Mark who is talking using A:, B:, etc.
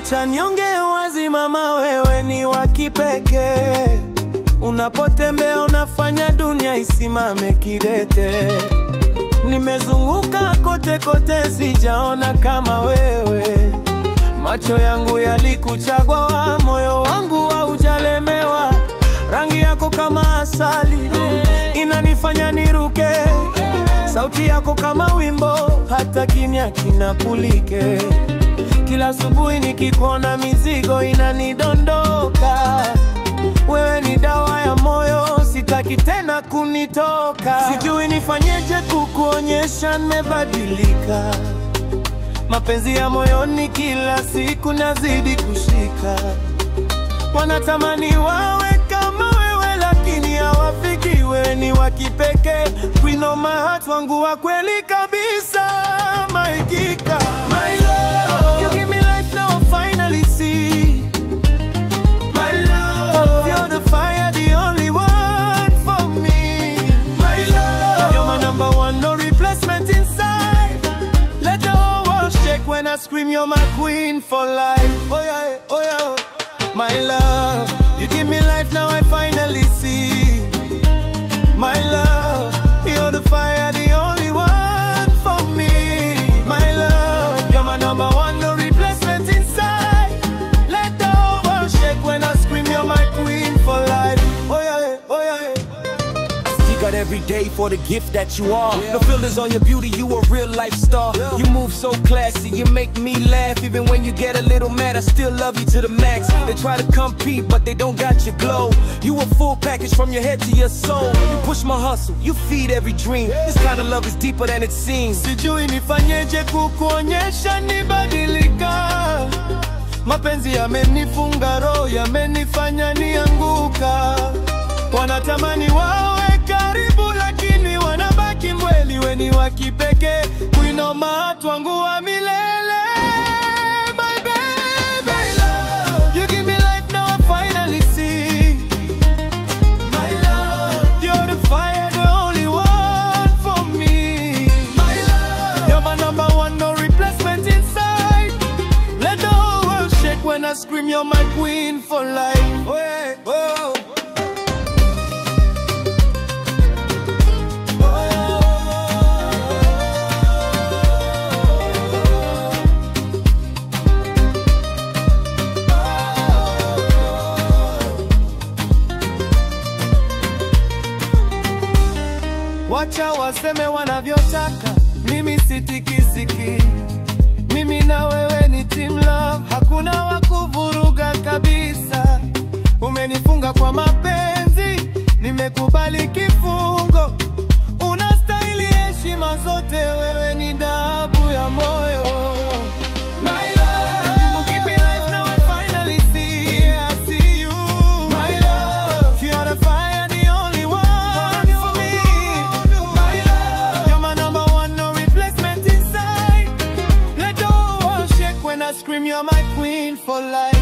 A: Acha niongee wazi mama, wewe ni wa kipekee. Unapotembea unafanya dunia isimame kidete. Nimezunguka kote kote, sijaona kama wewe. Macho yangu yalikuchagua, moyo wangu haujalemewa. Rangi yako kama asali, inanifanya niruke. Sauti yako kama wimbo, hata kimya kinapulike. Kila asubuhi nikikuona mizigo inanidondoka. Wewe ni dawa ya moyo, sitaki tena kunitoka. Sijui nifanyeje kukuonyesha nimebadilika. Mapenzi ya moyoni kila siku nazidi kushika. Wanatamani wawe kama wewe, lakini hawafiki. Wewe ni wa kipekee, queen of my heart, wangu wa kweli kabisa. My Kika, my love, you give me life now I finally see. My love, you're the fire, the only one for me. My love, you're my number one, no replacement inside. Let the whole world shake when I scream, you're my queen for life. Oh yeah, oh yeah. My love, you give me life now I finally see. My love, you're the fire, the only one for me. My love, you're my number one, no replacement inside. Let the whole world shake when I scream, you're my queen for life. Oh yeah, oh yeah.
B: You got every day for the gift that you are. No filters on your beauty, you a real life star. You move so classy, you make me laugh. Even when you get a little mad, I still love you to the max. They try to compete, but they don't got your glow. You a full package from your head to your soul. You push my hustle, you feed every dream. This kind of love is deeper than it seems.
A: Sijui nifanyeje kukuonyesha nibadilika. Mapenzi yamenifunga roho, yamenifanya nianguka. Wanatamani wawe karibu, lakini wanabaki mbali. Wewe ni wa kipekee, queen of my heart, wangu wa milele. My baby, my love, you give me life now I finally see. My love, you're the fire, the only one for me. My love, you're my number one, no replacement inside. Let the whole world shake when I scream, you're my queen for life. Oh yeah, oh. Wacha waseme wanavyotaka, mimi sitikisiki. Mimi na wewe ni team love, hakuna wakuvuruga kabisa. Umenifunga kwa mapenzi, nimekubali kifungo. Unastahili heshima zote, wewe ni dhahabu ya moyo. My love, you give me life now I finally see. Yeah, I see you. My love, you're the fire, the only one for me. My love, you're my number one, no replacement inside. Let the whole world shake when I scream, you're my queen for life.